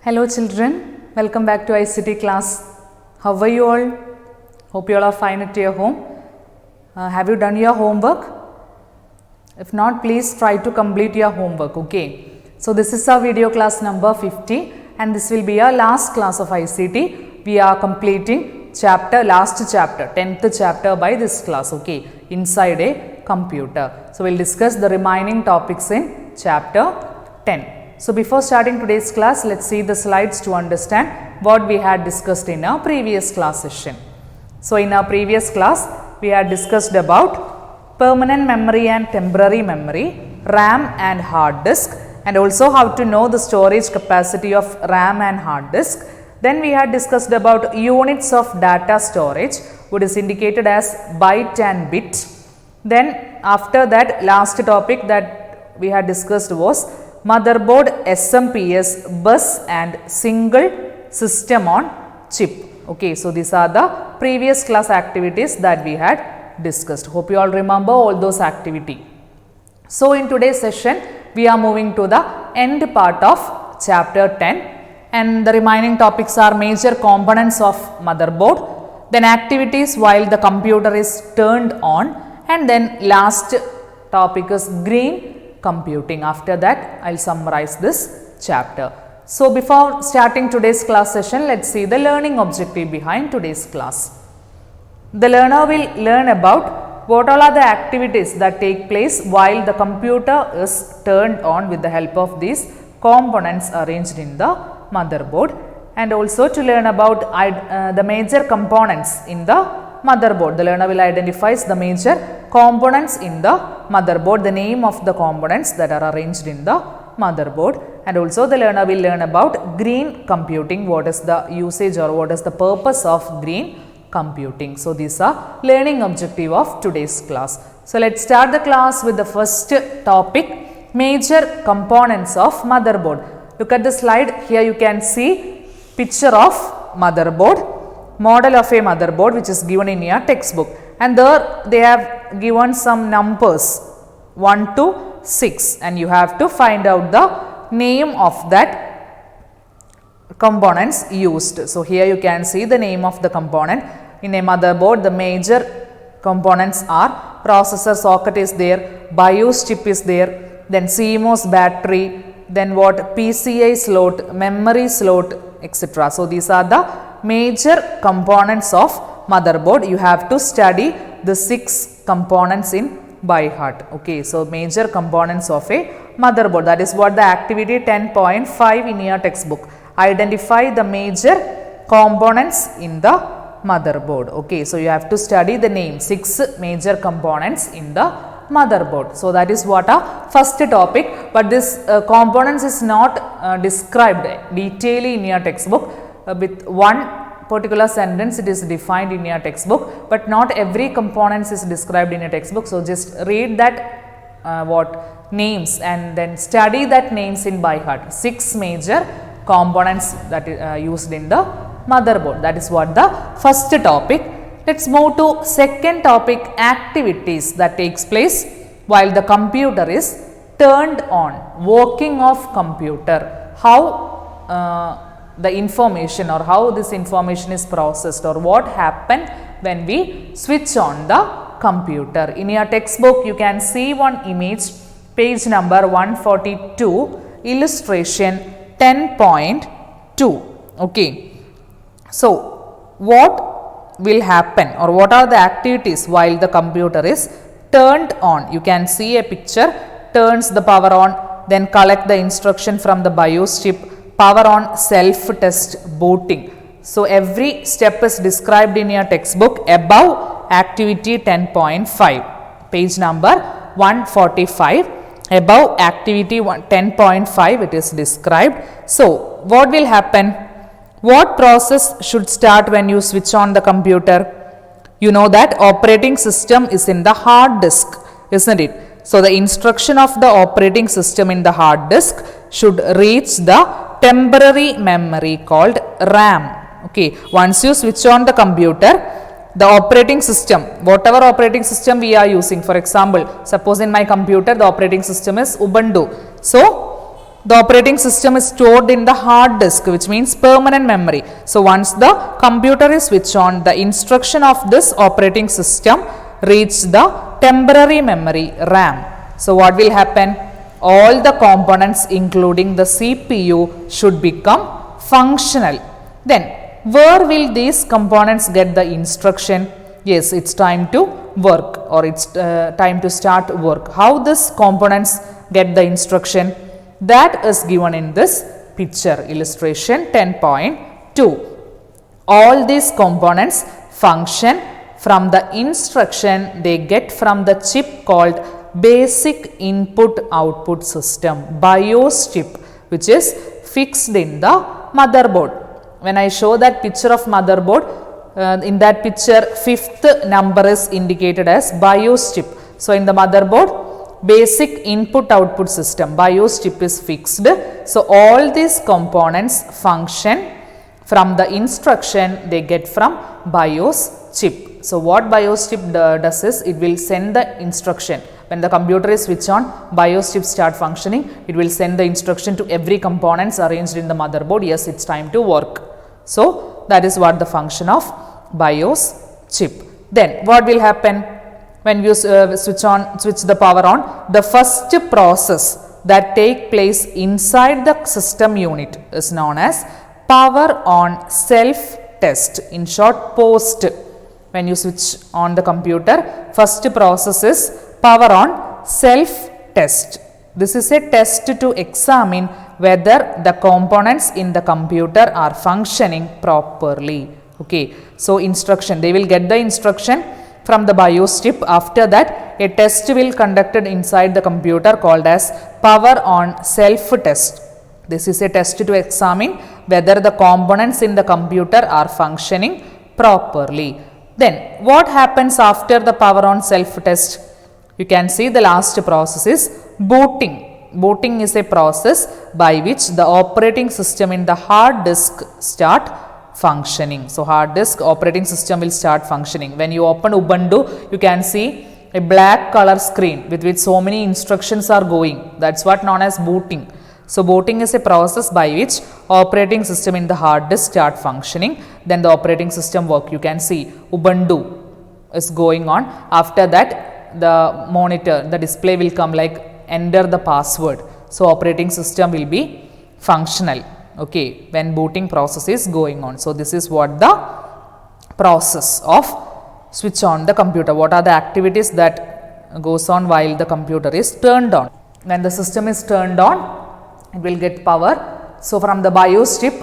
Hello children, welcome back to ICT class. How are you all? Hope you all are fine at your home. Have you done your homework? If not, please try to complete your homework, okay? So this is our video class number 50 and this will be our last class of ICT. We are completing last chapter, 10th chapter by this class, okay? Inside a computer. So we'll discuss the remaining topics in chapter 10. So before starting today's class, let's see the slides to understand what we had discussed in our previous class session. So in our previous class, we had discussed about permanent memory and temporary memory, RAM and hard disk, and also how to know the storage capacity of RAM and hard disk. Then we had discussed about units of data storage, which is indicated as byte and bit. Then after that, last topic that we had discussed was motherboard, SMPS, bus and single system on chip. Okay, so these are the previous class activities that we had discussed. Hope you all remember all those activities. So in today's session, we are moving to the end part of chapter 10 and the remaining topics are major components of motherboard, then activities while the computer is turned on, and then last topic is green computing. After that, I will summarize this chapter. So before starting today's class session, let's see the learning objective behind today's class. The learner will learn about what all are the activities that take place while the computer is turned on with the help of these components arranged in the motherboard, and also to learn about the major components in the motherboard. The learner will identify the major components in the motherboard, the name of the components that are arranged in the motherboard, and also the learner will learn about green computing, what is the usage or what is the purpose of green computing. So these are learning objective of today's class. So let's start the class with the first topic, major components of motherboard. Look at the slide. Here you can see picture of motherboard, model of a motherboard which is given in your textbook, and there they have given some numbers 1 to 6 and you have to find out the name of that components used. So here you can see the name of the component in a motherboard. The major components are processor socket is there, BIOS chip is there, then CMOS battery, then what PCI slot, memory slot, etc. So these are the major components of motherboard. You have to study the 6 components in by heart. Okay, so major components of a motherboard, that is what the activity 10.5 in your textbook. Identify the major components in the motherboard. Okay, so you have to study the name 6 major components in the motherboard. So that is what our first topic, but this components is not described detailedly in your textbook. With one particular sentence it is defined in your textbook, but not every components is described in a textbook. So just read that what names and then study that names in by heart. 6 major components that is used in the motherboard. That is what the first topic. Let's move to second topic, activities that takes place while the computer is turned on, working of computer, how the information or how this information is processed or what happened when we switch on the computer. In your textbook you can see one image, page number 142, illustration 10.2. okay, so what will happen or what are the activities while the computer is turned on? You can see a picture, turns the power on, then collect the instruction from the BIOS chip, power on, self test, booting. So every step is described in your textbook above activity 10.5, page number 145, above activity 10.5 it is described. So what will happen? What process should start when you switch on the computer? You know that operating system is in the hard disk, isn't it? So the instruction of the operating system in the hard disk should reach the temporary memory called RAM. Okay, once you switch on the computer, the operating system, whatever operating system we are using, for example, suppose in my computer the operating system is Ubuntu. So the operating system is stored in the hard disk, which means permanent memory. So once the computer is switched on, the instruction of this operating system reach the temporary memory RAM. So what will happen? All the components including the CPU should become functional. Then where will these components get the instruction? Yes, it's time to work, or it's time to start work. How these components get the instruction? That is given in this picture, illustration 10.2. All these components function from the instruction they get from the chip called basic input output system, BIOS chip, which is fixed in the motherboard. When I show that picture of motherboard, in that picture fifth number is indicated as BIOS chip. So in the motherboard, basic input output system, BIOS chip is fixed. So all these components function from the instruction they get from BIOS chip. So what BIOS chip does is, it will send the instruction. When the computer is switched on, BIOS chip start functioning, it will send the instruction to every components arranged in the motherboard. Yes, it's time to work. So that is what the function of BIOS chip. Then what will happen when you switch the power on? The first process that take place inside the system unit is known as power on self test, in short POST. When you switch on the computer, first process is power on self test. This is a test to examine whether the components in the computer are functioning properly. Okay, so instruction, they will get the instruction from the BIOS chip. After that, a test will conducted inside the computer called as power on self test. This is a test to examine whether the components in the computer are functioning properly. Then what happens after the power on self test? You can see the last process is booting. Booting is a process by which the operating system in the hard disk start functioning. So hard disk operating system will start functioning. When you open Ubuntu, you can see a black color screen with which so many instructions are going. That's what known as booting. So booting is a process by which operating system in the hard disk start functioning. Then the operating system work. You can see Ubuntu is going on. After that, the monitor, the display will come like enter the password. So operating system will be functional, okay, when booting process is going on. So this is what the process of switch on the computer. What are the activities that goes on while the computer is turned on? When the system is turned on, it will get power. So from the BIOS chip,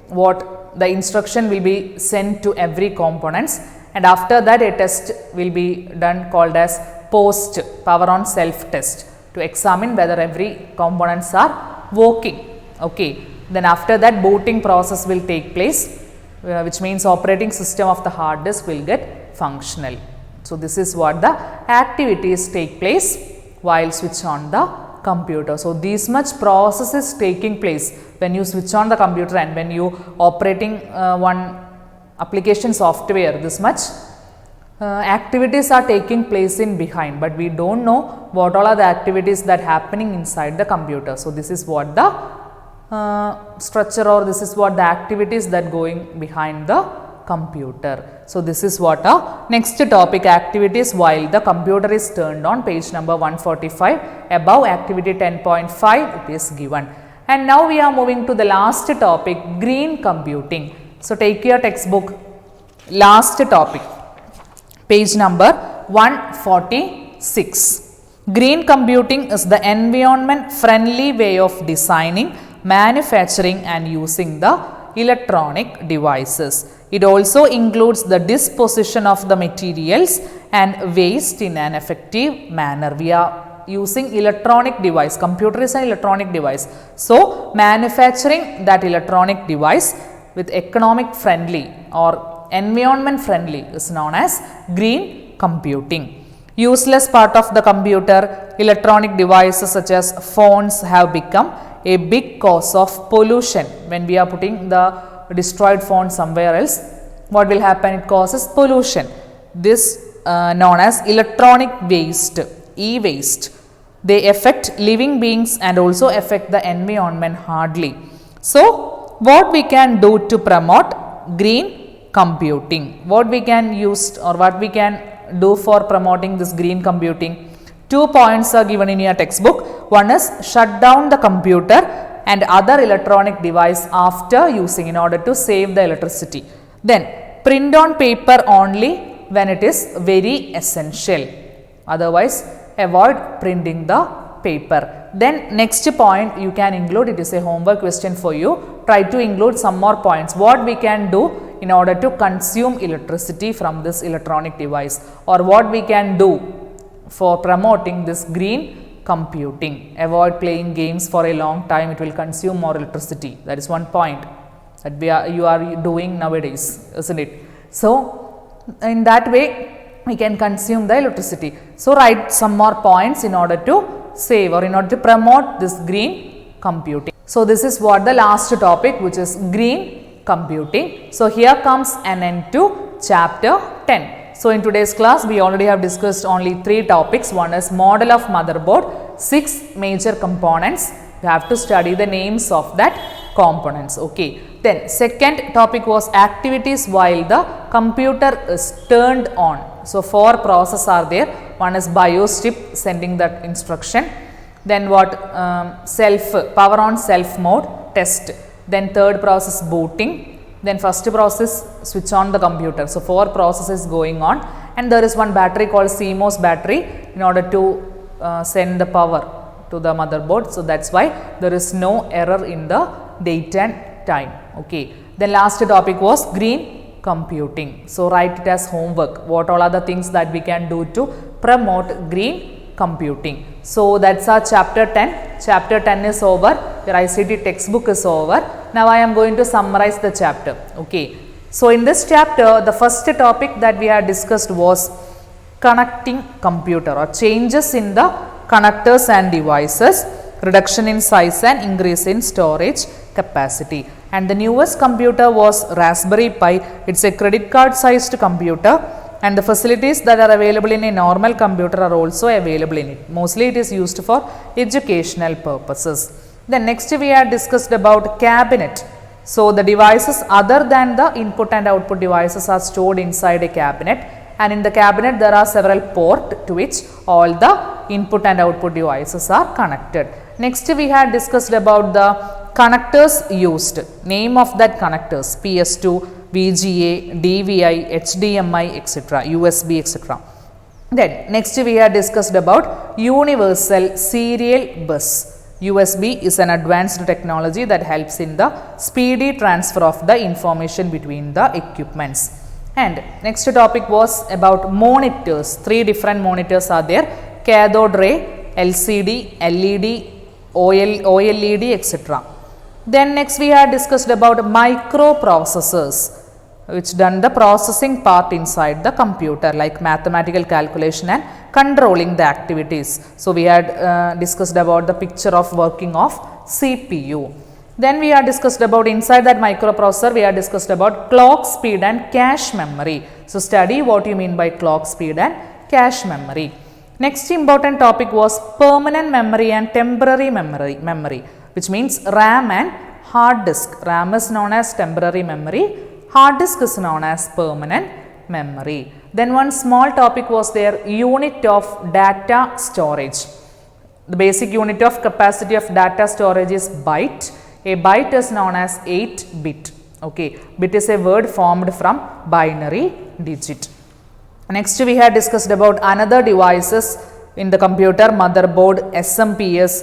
what the instruction will be sent to every components, and after that a test will be done called as POST, power on self test, to examine whether every components are working. Okay. Then after that, booting process will take place, which means operating system of the hard disk will get functional. So this is what the activities take place while switch on the computer. So these much process is taking place when you switch on the computer and when you operating one application software. This much activities are taking place in behind, but we don't know what all are the activities that happening inside the computer. So this is what the structure, or this is what the activities that going behind the computer. So this is what next topic, activities while the computer is turned on, page number 145. Above activity 10.5 it is given. And now we are moving to the last topic, green computing. So take your textbook, last topic, page number 146. Green computing is the environment friendly way of designing, manufacturing and using the electronic devices. It also includes the disposition of the materials and waste in an effective manner. We are using electronic device. Computer is an electronic device. So manufacturing that electronic device with economic friendly or environment friendly is known as green computing. Useless part of the computer, electronic devices such as phones have become a big cause of pollution. When we are putting the destroyed phone somewhere else, what will happen? It causes pollution. This known as electronic waste, e-waste. They affect living beings and also affect the environment hardly. So what we can do to promote green computing? What we can use or what we can do for promoting this green computing? 2 points are given in your textbook. One is shut down the computer and other electronic device after using in order to save the electricity. Then print on paper only when it is very essential. Otherwise avoid printing the paper. Then next point you can include, it is a homework question for you. Try to include some more points. What we can do in order to consume electricity from this electronic device, or what we can do for promoting this green computing. Avoid playing games for a long time, it will consume more electricity. That is one point that you are doing nowadays, isn't it? So in that way we can consume the electricity. So write some more points in order to save or in order to promote this green computing. So this is what the last topic, which is green computing. So here comes an end to chapter 10. So in today's class we already have discussed only 3 topics. One is model of motherboard, 6 major components. You have to study the names of that components. Okay. Then second topic was activities while the computer is turned on. So 4 processes are there. One is BIOS chip sending that instruction. Then what? Power on self mode test. Then third process booting. Then first process switch on the computer. So 4 processes going on, and there is one battery called CMOS battery in order to send the power to the motherboard. So that's why there is no error in the date and time. Okay. Then last topic was green computing. So write it as homework. What all are the things that we can do to promote green computing? So that's our chapter 10. Chapter 10 is over. Your ICT textbook is over. Now I am going to summarize the chapter. Okay. So in this chapter, the first topic that we had discussed was connecting computer, or changes in the connectors and devices, reduction in size and increase in storage capacity. And the newest computer was Raspberry Pi. It's a credit card sized computer, and the facilities that are available in a normal computer are also available in it. Mostly it is used for educational purposes. Then next we had discussed about cabinet. So the devices other than the input and output devices are stored inside a cabinet, and in the cabinet there are several ports to which all the input and output devices are connected. Next we had discussed about the connectors used, name of that connectors: PS2, VGA, DVI, HDMI, etc., USB, etc. Then next we had discussed about universal serial bus. USB is an advanced technology that helps in the speedy transfer of the information between the equipments. And next topic was about monitors. 3 different monitors are there: cathode ray, LCD, LED, OLED, etc. Then next we had discussed about microprocessors, which done the processing part inside the computer, like mathematical calculation and controlling the activities. So we had discussed about the picture of working of CPU. Then we had discussed about inside that microprocessor, we had discussed about clock speed and cache memory. So study what you mean by clock speed and cache memory. Next important topic was permanent memory and temporary memory, which means RAM and hard disk. RAM is known as temporary memory, hard disk is known as permanent memory. Then one small topic was there: unit of data storage. The basic unit of capacity of data storage is byte. A byte is known as 8 bit. Okay, bit is a word formed from binary digit. Next we had discussed about another devices in the computer: motherboard, SMPS,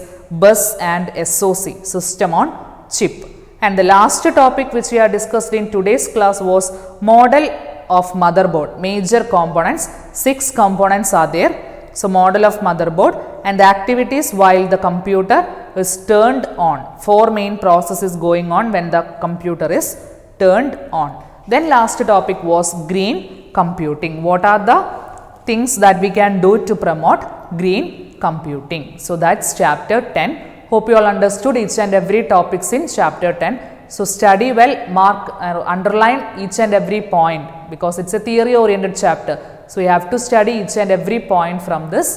bus and SOC, system on chip. And the last topic which we have discussed in today's class was model of motherboard, major components. 6 components are there. So model of motherboard and the activities while the computer is turned on. 4 main processes going on when the computer is turned on. Then last topic was green computing. What are the things that we can do to promote green computing? So that's chapter 10. Hope you all understood each and every topics in chapter 10. So study well, mark or underline each and every point, because it's a theory oriented chapter. So you have to study each and every point from this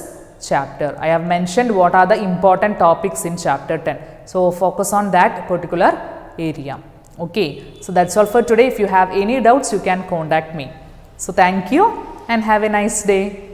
chapter. I have mentioned what are the important topics in chapter 10. So, focus on that particular area. Okay. So, that's all for today. If you have any doubts, you can contact me. So, thank you and have a nice day.